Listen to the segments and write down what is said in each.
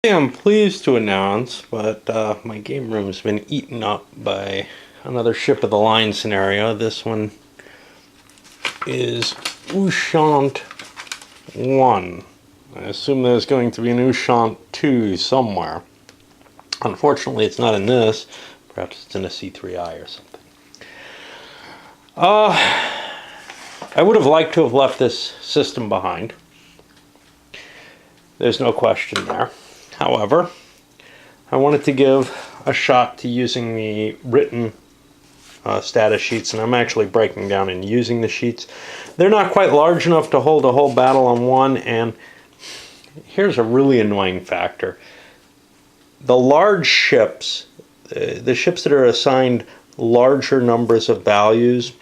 am pleased to announce, but my game room's been eaten up by another ship of the line scenario. This one is Ushant 1. I assume there's going to be an Ushant 2 somewhere. Unfortunately, it's not in this. Perhaps it's in a C3I or something. I would have liked to have left this system behind. There's no question there. However, I wanted to give a shot to using the written status sheets, and I'm actually breaking down and using the sheets. They're not quite large enough to hold a whole battle on one, and here's a really annoying factor. The large ships, the ships that are assigned larger numbers of values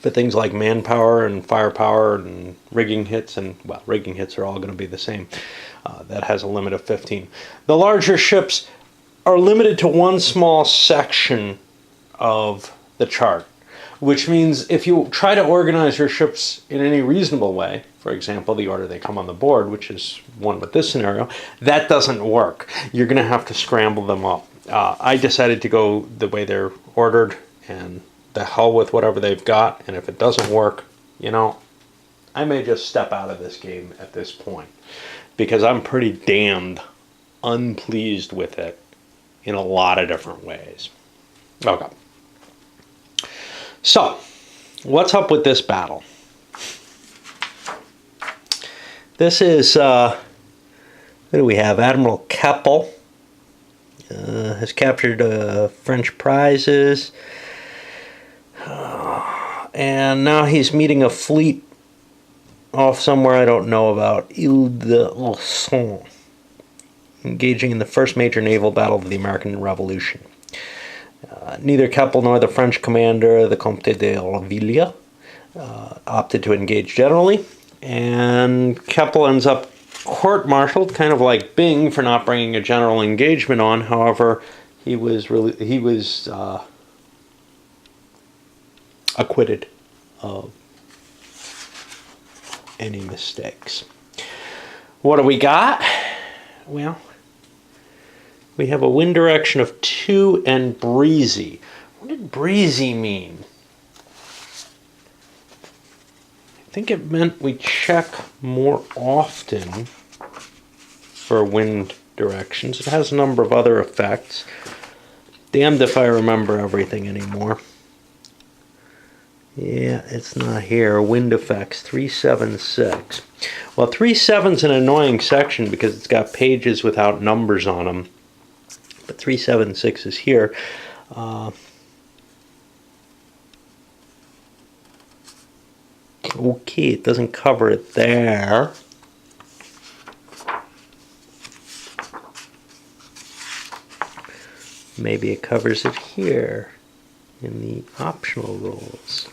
for things like manpower and firepower and rigging hits, and well, rigging hits are all going to be the same. That has a limit of 15. The larger ships are limited to one small section of the chart, which means if you try to organize your ships in any reasonable way, for example, the order they come on the board, which is one with this scenario, that doesn't work. You're going to have to scramble them up. I decided to go the way they're ordered, and the hell with whatever they've got, and if it doesn't work, you know, I may just step out of this game at this point, because I'm pretty damned unpleased with it in a lot of different ways. Okay. So, what's up with this battle? This is, what do we have? Admiral Keppel has captured French prizes. And now he's meeting a fleet off somewhere I don't know about, Ile de Luçon, engaging in the first major naval battle of the American Revolution. Neither Keppel nor the French commander, the Comte de Laville, opted to engage generally, and Keppel ends up court-martialed, kind of like Bing, for not bringing a general engagement on. However, he was acquitted of any mistakes. What do we got? Well, we have a wind direction of 2 and breezy. What did breezy mean? I think it meant we check more often for wind directions. It has a number of other effects. Damned if I remember everything anymore. Yeah, it's not here. Wind effects, 376. Well, 37's an annoying section because it's got pages without numbers on them. But 376 is here. Okay, it doesn't cover it there. Maybe it covers it here in the optional rules.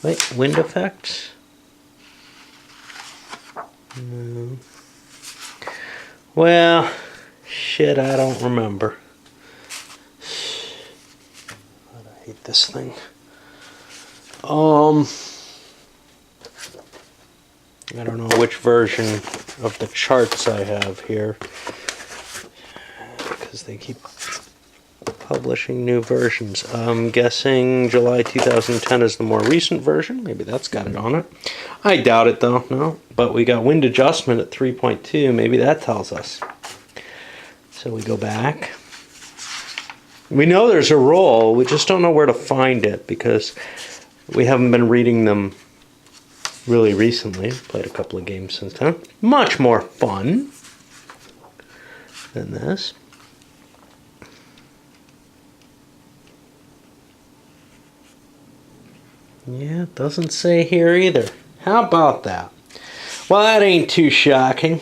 Wait, wind effects? No. Well, shit, I don't remember. God, I hate this thing. I don't know which version of the charts I have here, because they keep publishing new versions. I'm guessing July 2010 is the more recent version. Maybe that's got it on it. I doubt it though, no. But we got wind adjustment at 3.2. Maybe that tells us. So we go back. We know there's a roll. We just don't know where to find it because we haven't been reading them really recently. Played a couple of games since then. Much more fun than this. Yeah, it doesn't say here either. How about that? Well, that ain't too shocking.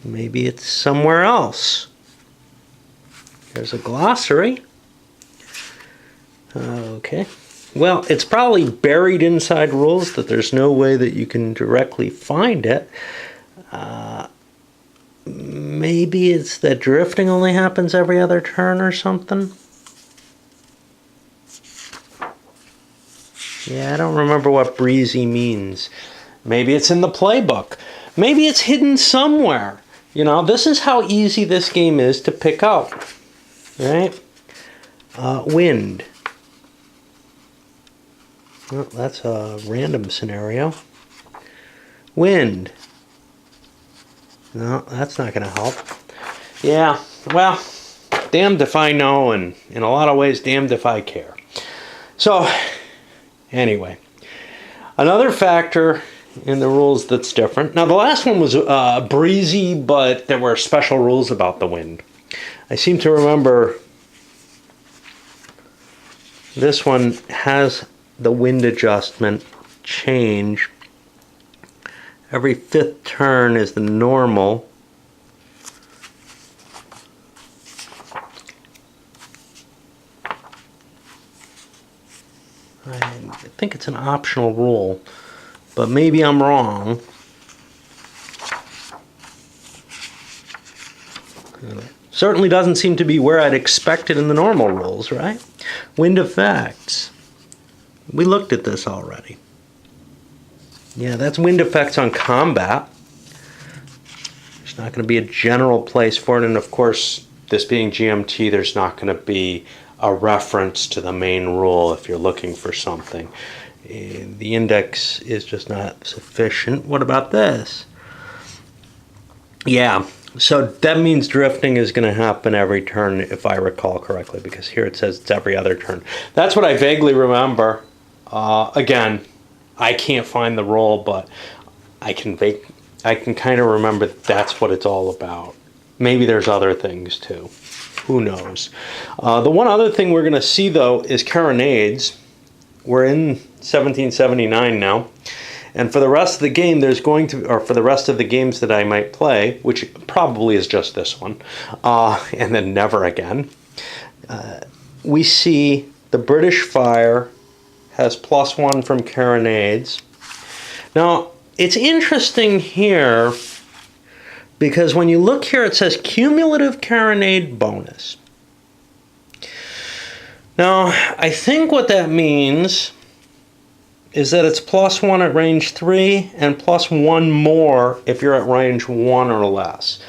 Maybe it's somewhere else. There's a glossary. Okay. Well, it's probably buried inside rules that there's no way that you can directly find it. Maybe it's that drifting only happens every other turn or something. Yeah, I don't remember what breezy means. Maybe it's in the playbook. Maybe it's hidden somewhere. You know, this is how easy this game is to pick out. Right? Wind. Well, that's a random scenario. Wind. No, that's not going to help. Yeah, well, damned if I know, and in a lot of ways, damned if I care. So, anyway, another factor in the rules that's different. Now, the last one was breezy, but there were special rules about the wind. I seem to remember this one has the wind adjustment change. Every 5th turn is the normal. I think it's an optional rule, but maybe I'm wrong. Certainly doesn't seem to be where I'd expect it in the normal rules, right? Wind effects. We looked at this already. Yeah, that's wind effects on combat. There's not going to be a general place for it, and of course, this being GMT, there's not going to be a reference to the main rule if you're looking for something. The index is just not sufficient. What about this? Yeah, so that means drifting is going to happen every turn, if I recall correctly, because here it says it's every other turn. That's what I vaguely remember. Again, I can't find the rule, but I can kind of remember that's what it's all about. Maybe there's other things too. Who knows? The one other thing we're going to see, though, is carronades. We're in 1779 now. And for the rest of the game, there's going to, or for the rest of the games that I might play, which probably is just this one, and then never again, we see the British fire has +1 from carronades. Now, it's interesting here because when you look here, it says cumulative carronade bonus. Now, I think what that means is that it's +1 at range 3 and +1 more if you're at range 1 or less.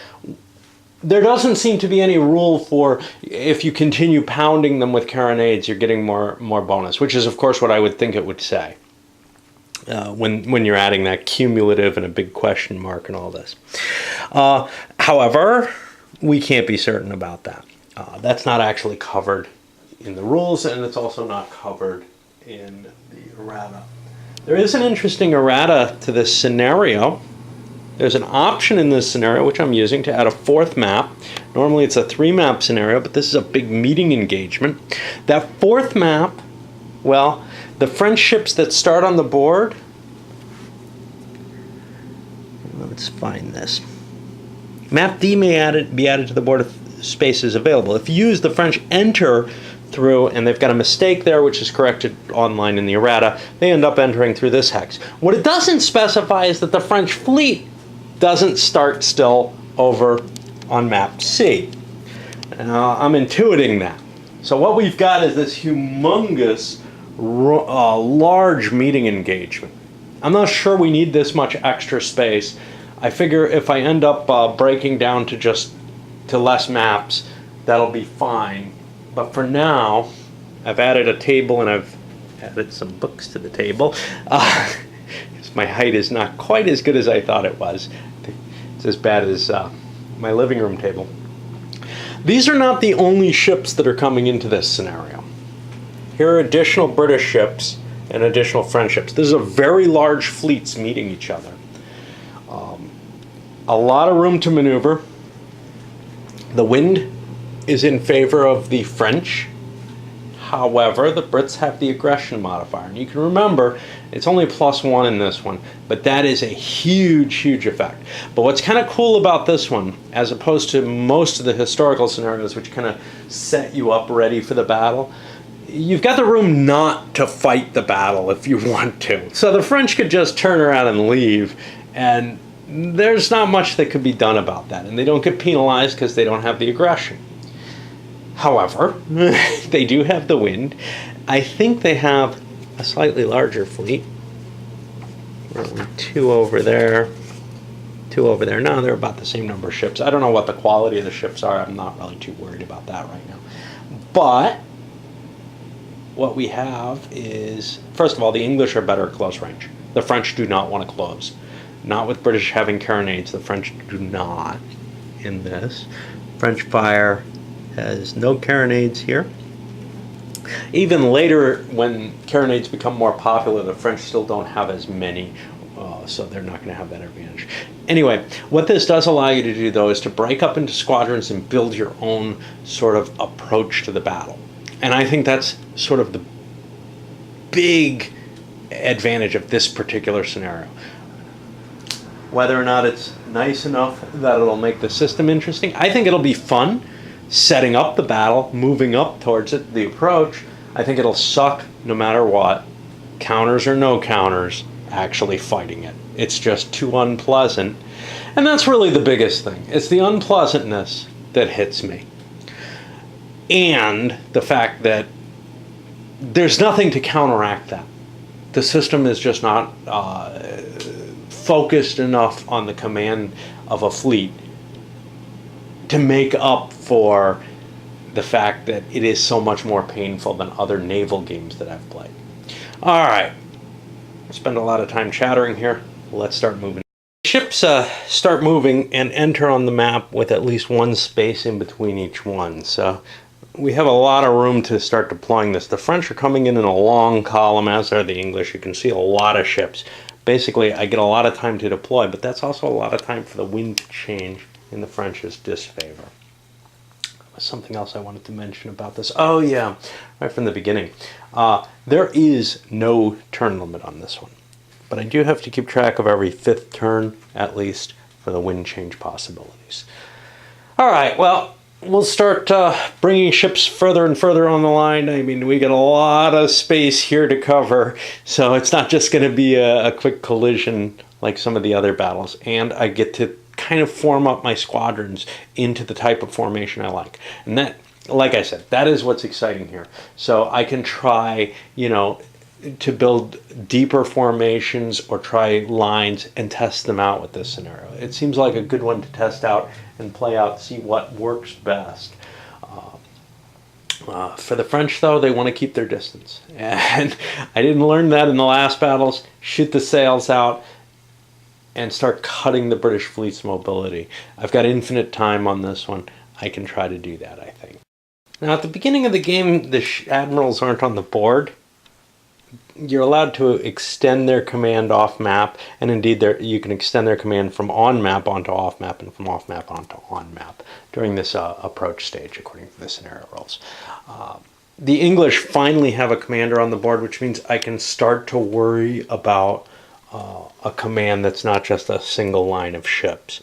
There doesn't seem to be any rule for if you continue pounding them with carronades, you're getting more bonus, which is, of course, what I would think it would say when you're adding that cumulative and a big question mark and all this. However, we can't be certain about that. That's not actually covered in the rules, and it's also not covered in the errata. There is an interesting errata to this scenario. There's an option in this scenario, which I'm using, to add a 4th map. Normally it's a 3-map scenario, but this is a big meeting engagement. That 4th map, well, the French ships that start on the board, let's find this. Map D may be added to the board if space is available. If you use the French enter through, and they've got a mistake there, which is corrected online in the errata, they end up entering through this hex. What it doesn't specify is that the French fleet doesn't start still over on map C. Now, I'm intuiting that. So what we've got is this humongous, large meeting engagement. I'm not sure we need this much extra space. I figure if I end up breaking down to less maps, that'll be fine. But for now, I've added a table and I've added some books to the table. My height is not quite as good as I thought it was. It's as bad as my living room table. These are not the only ships that are coming into this scenario. Here are additional British ships and additional French ships. This is a very large fleets meeting each other. A lot of room to maneuver. The wind is in favor of the French. However, the Brits have the aggression modifier. And you can remember, it's only +1 in this one, but that is a huge, huge effect. But what's kind of cool about this one, as opposed to most of the historical scenarios, which kind of set you up ready for the battle, you've got the room not to fight the battle if you want to. So the French could just turn around and leave, and there's not much that could be done about that. And they don't get penalized because they don't have the aggression. However, they do have the wind. I think they have a slightly larger fleet. Two over there. Two over there. No, they're about the same number of ships. I don't know what the quality of the ships are. I'm not really too worried about that right now. But what we have is, first of all, the English are better at close range. The French do not want to close. Not with British having carronades. The French do not in this. French fire has no carronades here. Even later, when carronades become more popular, the French still don't have as many, so they're not going to have that advantage. Anyway, what this does allow you to do, though, is to break up into squadrons and build your own sort of approach to the battle. And I think that's sort of the big advantage of this particular scenario. Whether or not it's nice enough that it'll make the system interesting, I think it'll be fun setting up the battle, moving up towards it, the approach. I think it'll suck no matter what, counters or no counters, actually fighting it. It's just too unpleasant. And that's really the biggest thing. It's the unpleasantness that hits me. And the fact that there's nothing to counteract that. The system is just not focused enough on the command of a fleet to make up for the fact that it is so much more painful than other naval games that I've played. All right, I spend a lot of time chattering here. Let's start moving. Ships start moving and enter on the map with at least one space in between each one. So we have a lot of room to start deploying this. The French are coming in a long column, as are the English. You can see a lot of ships. Basically, I get a lot of time to deploy, but that's also a lot of time for the wind to change in the French's disfavor. Something else I wanted to mention about this. Oh yeah, right from the beginning. There is no turn limit on this one, but I do have to keep track of every 5th turn, at least, for the wind change possibilities. All right, well, we'll start bringing ships further and further on the line. I mean, we got a lot of space here to cover, so it's not just going to be a quick collision like some of the other battles. And I get to kind of form up my squadrons into the type of formation I like. And that, like I said, that is what's exciting here. So I can try, to build deeper formations or try lines and test them out with this scenario. It seems like a good one to test out and play out, see what works best. For the French, though, they want to keep their distance. And I didn't learn that in the last battles. Shoot the sails out and start cutting the British fleet's mobility. I've got infinite time on this one. I can try to do that, I think. Now, at the beginning of the game, the admirals aren't on the board. You're allowed to extend their command off-map, and indeed you can extend their command from on-map onto off-map and from off-map onto on-map during this approach stage, according to the scenario rules. The English finally have a commander on the board, which means I can start to worry about a command that's not just a single line of ships.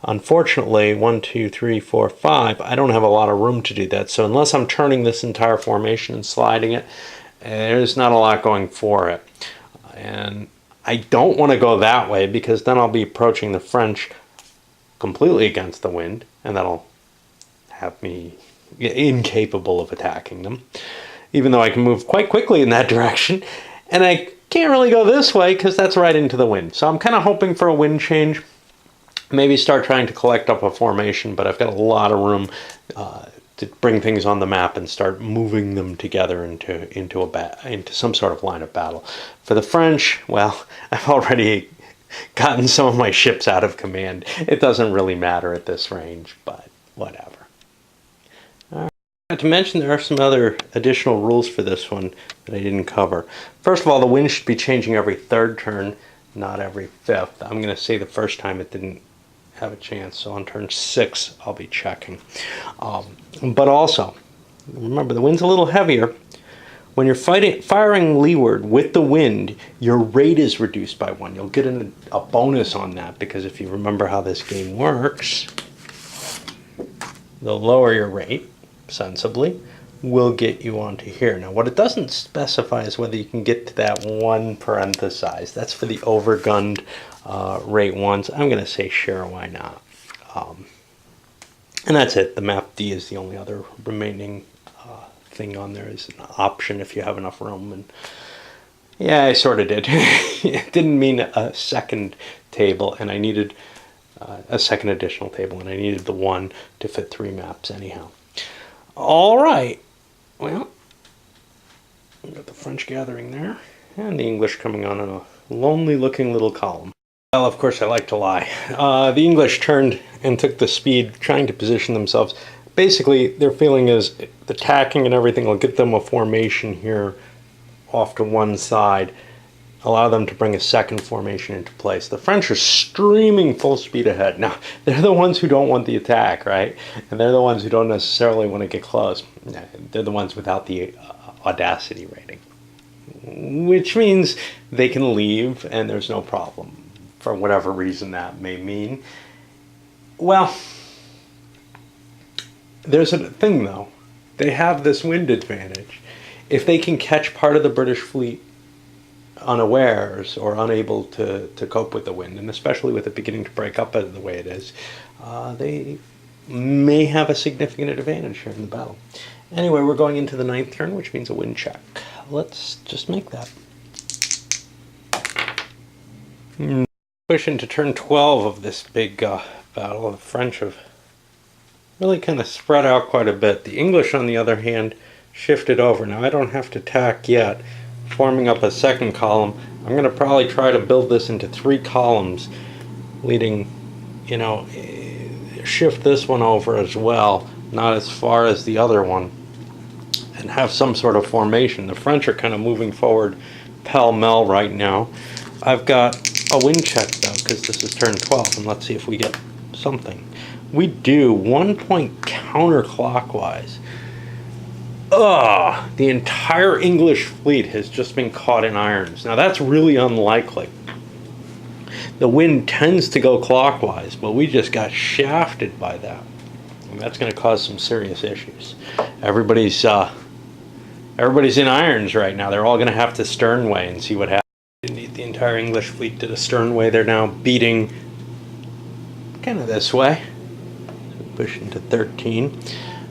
Unfortunately, 1, 2, 3, 4, 5, I don't have a lot of room to do that. So unless I'm turning this entire formation and sliding it, there's not a lot going for it. And I don't want to go that way because then I'll be approaching the French completely against the wind, and that'll have me incapable of attacking them, even though I can move quite quickly in that direction. And I can't really go this way because that's right into the wind. So I'm kind of hoping for a wind change. Maybe start trying to collect up a formation, but I've got a lot of room to bring things on the map and start moving them together into some sort of line of battle. For the French, well, I've already gotten some of my ships out of command. It doesn't really matter at this range, but whatever. To mention, there are some other additional rules for this one that I didn't cover. First of all, the wind should be changing every 3rd turn, not every 5th. I'm going to say the first time it didn't have a chance, so on turn 6 I'll be checking. But also, remember, the wind's a little heavier. When you're firing leeward with the wind, your rate is reduced by 1. You'll get a bonus on that, because if you remember how this game works, the lower your rate, sensibly, will get you onto here. Now, what it doesn't specify is whether you can get to that 1 parenthesized. That's for the overgunned rate ones. I'm going to say sure, why not? And that's it. The map D is the only other remaining thing on there, is an option if you have enough room. And Yeah, I sort of did. It didn't mean a second table, and I needed a second additional table, and I needed the one to fit 3 maps anyhow. All right. Well, we've got the French gathering there, and the English coming on in a lonely-looking little column. Well, of course, I like to lie. The English turned and took the speed, trying to position themselves. Basically, their feeling is the tacking and everything will get them a formation here off to one side, allow them to bring a second formation into place. The French are streaming full speed ahead. Now, they're the ones who don't want the attack, right? And they're the ones who don't necessarily want to get close. They're the ones without the audacity rating, which means they can leave and there's no problem, for whatever reason that may mean. Well, there's a thing, though. They have this wind advantage. If they can catch part of the British fleet unawares or unable to cope with the wind, and especially with it beginning to break up the way it is, they may have a significant advantage here in the battle. Anyway, we're going into the 9th turn, which means a wind check. Let's just make that. Push into turn 12 of this big battle. The French have really kind of spread out quite a bit. The English, on the other hand, shifted over. Now, I don't have to tack yet, forming up a second column. I'm going to probably try to build this into 3 columns, leading, shift this one over as well, not as far as the other one, and have some sort of formation. The French are kind of moving forward pell-mell right now. I've got a wind check, though, because this is turn 12, and let's see if we get something. We do. 1 point counterclockwise. The entire English fleet has just been caught in irons. Now, that's really unlikely. The wind tends to go clockwise, but we just got shafted by that. And that's going to cause some serious issues. Everybody's in irons right now. They're all going to have to sternway and see what happens. The entire English fleet did a sternway. They're now beating kind of this way. So push into 13.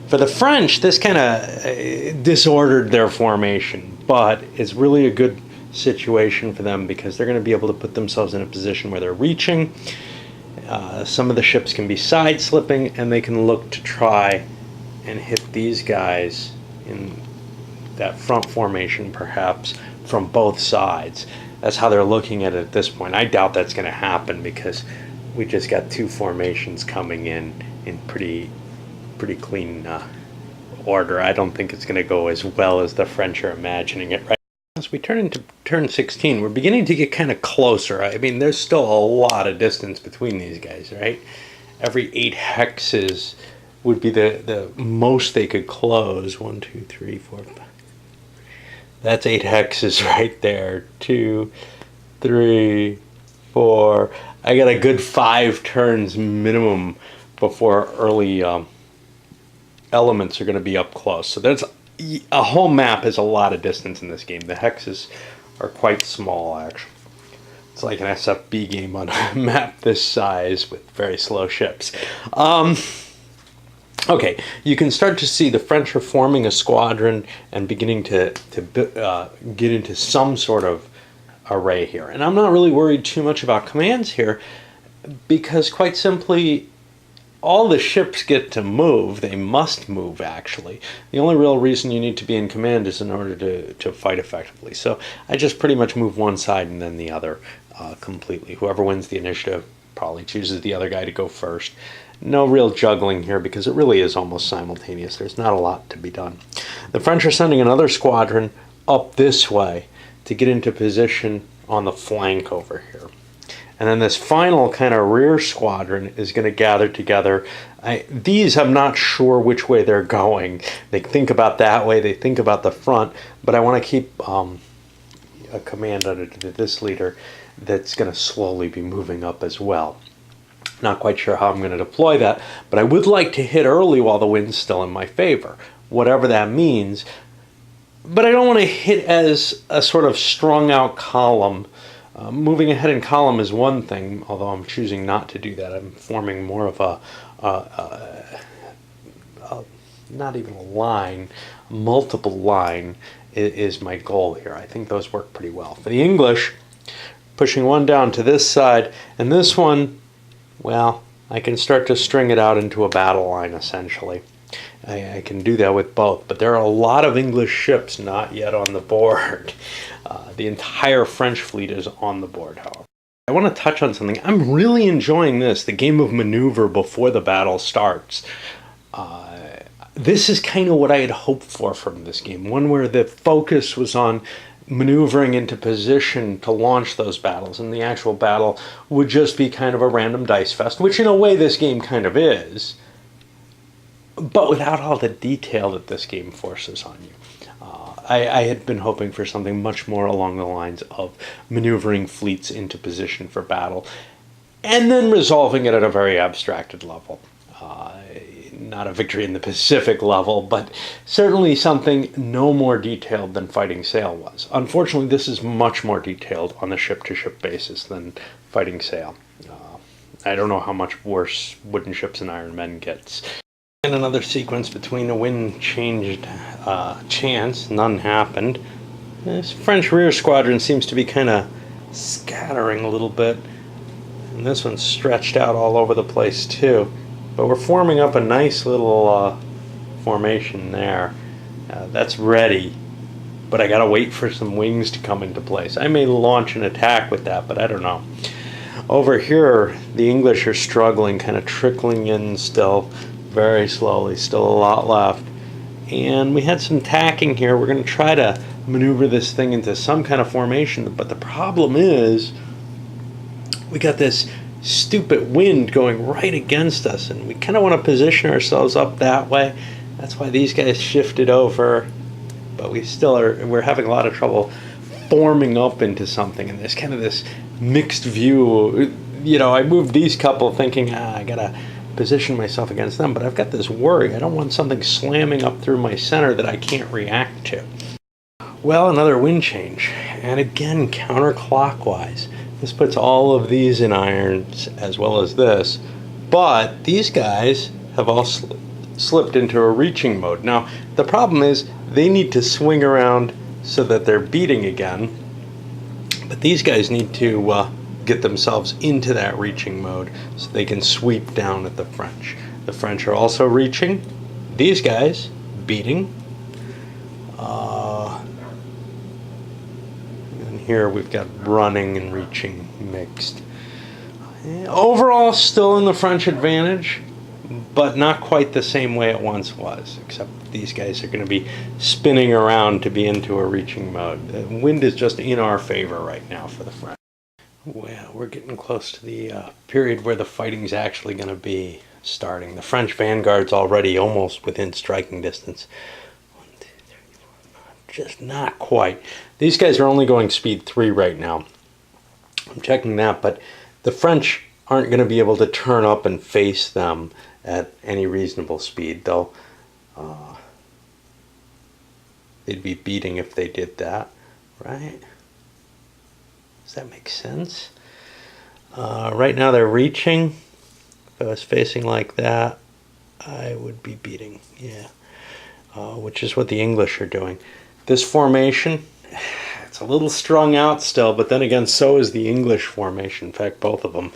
For the French, this kind of disordered their formation, but it's really a good situation for them because they're going to be able to put themselves in a position where they're reaching. Some of the ships can be side slipping, and they can look to try and hit these guys in that front formation, perhaps from both sides. That's how they're looking at it at this point. I doubt that's going to happen because we just got 2 formations coming in pretty clean order. I don't think it's going to go as well as the French are imagining it right. As we turn into turn 16, we're beginning to get kind of closer. I mean, there's still a lot of distance between these guys, right? Every 8 hexes would be the most they could close. 1, 2, 3, 4, 5. That's 8 hexes right there. 2, 3, 4. I got a good 5 turns minimum before early elements are going to be up close. So there's a whole map is a lot of distance in this game. The hexes are quite small, actually. It's like an SFB game on a map this size with very slow ships. Okay, you can start to see the French are forming a squadron and beginning to get into some sort of array here. And I'm not really worried too much about commands here because, quite simply, all the ships get to move. They must move, actually. The only real reason you need to be in command is in order to fight effectively. So I just pretty much move one side and then the other completely. Whoever wins the initiative probably chooses the other guy to go first. No real juggling here because it really is almost simultaneous. There's not a lot to be done. The French are sending another squadron up this way to get into position on the flank over here. And then this final kind of rear squadron is going to gather together. These, I'm not sure which way they're going. They think about that way. They think about the front. But I want to keep a command under this leader that's going to slowly be moving up as well. Not quite sure how I'm going to deploy that. But I would like to hit early while the wind's still in my favor, whatever that means. But I don't want to hit as a sort of strung out column. Moving ahead in column is one thing, although I'm choosing not to do that. I'm forming more of a not even a line, multiple line, is my goal here. I think those work pretty well. For the English, pushing one down to this side, and this one, well, I can start to string it out into a battle line, essentially. I can do that with both, but there are a lot of English ships not yet on the board. The entire French fleet is on the board, however. I want to touch on something. I'm really enjoying this, the game of maneuver before the battle starts. This is kind of what I had hoped for from this game, one where the focus was on maneuvering into position to launch those battles, and the actual battle would just be kind of a random dice fest, which in a way this game kind of is, but without all the detail that this game forces on you. I had been hoping for something much more along the lines of maneuvering fleets into position for battle, and then resolving it at a very abstracted level. Not a victory in the Pacific level, but certainly something no more detailed than Fighting Sail was. Unfortunately, this is much more detailed on the ship-to-ship basis than Fighting Sail. I don't know how much worse Wooden Ships and Iron Men gets. And another sequence between a wind changed chance, none happened. This French rear squadron seems to be kind of scattering a little bit, and this one's stretched out all over the place too. But we're forming up a nice little formation there. That's ready, but I gotta wait for some wings to come into place. I may launch an attack with that, but I don't know. Over here, the English are struggling, kind of trickling in still, very slowly, still a lot left. And we had some tacking here. We're going to try to maneuver this thing into some kind of formation, but the problem is we got this stupid wind going right against us, and we kind of want to position ourselves up that way. That's why these guys shifted over, but we're having a lot of trouble forming up into something, and there's kind of this mixed view. You know, I moved these couple thinking, I gotta position myself against them, but I've got this worry. I don't want something slamming up through my center that I can't react to. Well, another wind change, and again counterclockwise. This puts all of these in irons as well as this, but these guys have all slipped into a reaching mode. Now, the problem is they need to swing around so that they're beating again, but these guys need to get themselves into that reaching mode so they can sweep down at the French. The French are also reaching. These guys beating. And here we've got running and reaching mixed. Overall, still in the French advantage, but not quite the same way it once was, except these guys are going to be spinning around to be into a reaching mode. The wind is just in our favor right now for the French. Well, we're getting close to the period where the fighting's actually going to be starting. The French vanguard's already almost within striking distance. 1, 2, 3, 4, 5. Just not quite. These guys are only going speed 3 right now. I'm checking that, but the French aren't going to be able to turn up and face them at any reasonable speed, though. They'd be beating if they did that, right? Does that make sense? Right now they're reaching. If I was facing like that, I would be beating, yeah. Which is what the English are doing. This formation, it's a little strung out still, but then again, so is the English formation. In fact, both of them.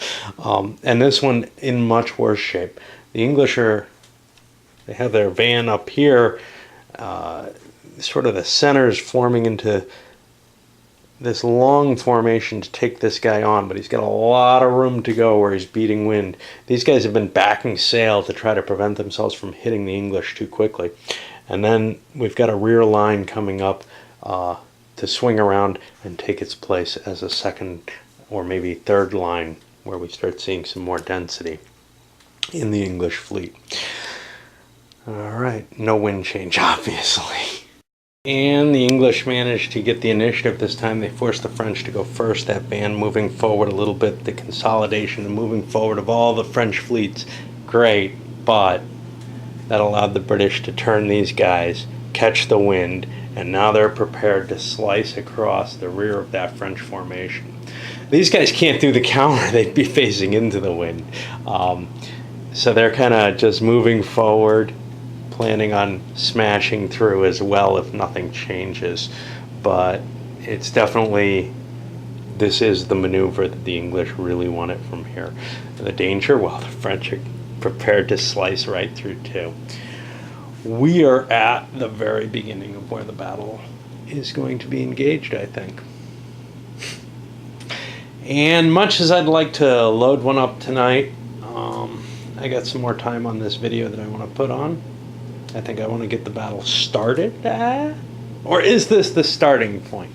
And this one in much worse shape. The English they have their van up here. Sort of the center's forming into this long formation to take this guy on, but he's got a lot of room to go where he's beating wind. These guys have been backing sail to try to prevent themselves from hitting the English too quickly. And then we've got a rear line coming up to swing around and take its place as a second or maybe third line where we start seeing some more density in the English fleet. All right, no wind change, obviously. And the English managed to get the initiative this time. They forced the French to go first. That van moving forward a little bit, the consolidation and moving forward of all the French fleets, great, but that allowed the British to turn these guys, catch the wind, and now they're prepared to slice across the rear of that French formation. These guys can't do the counter. They'd be facing into the wind. So they're kind of just moving forward, planning on smashing through as well if nothing changes. But it's definitely, this is the maneuver that the English really wanted from here. The danger, well, the French are prepared to slice right through too. We are at the very beginning of where the battle is going to be engaged, I think. And much as I'd like to load one up tonight, I got some more time on this video that I want to put on. I think I want to get the battle started. Or is this the starting point?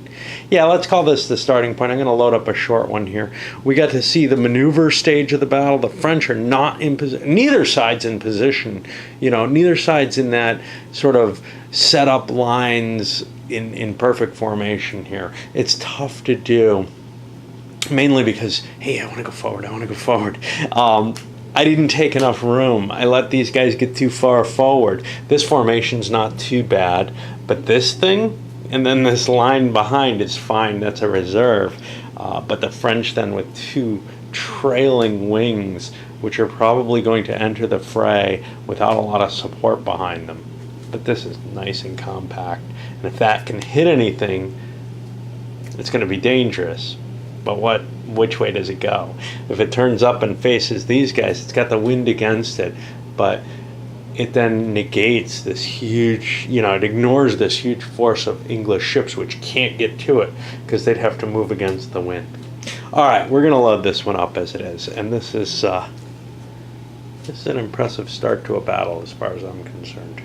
Yeah, let's call this the starting point. I'm going to load up a short one here. We got to see the maneuver stage of the battle. The French are not in position. Neither side's in position. You know, neither side's in that sort of set up lines in perfect formation here. It's tough to do. Mainly because, hey, I want to go forward. I didn't take enough room. I let these guys get too far forward. This formation's not too bad, but this thing, and then this line behind is fine. That's a reserve. But the French then with two trailing wings, which are probably going to enter the fray without a lot of support behind them. But this is nice and compact. And if that can hit anything, it's going to be dangerous. But which way does it go? If it turns up and faces these guys, it's got the wind against it, but it then negates this huge, it ignores this huge force of English ships which can't get to it because they'd have to move against the wind. All right, we're going to load this one up as it is, and this is an impressive start to a battle as far as I'm concerned.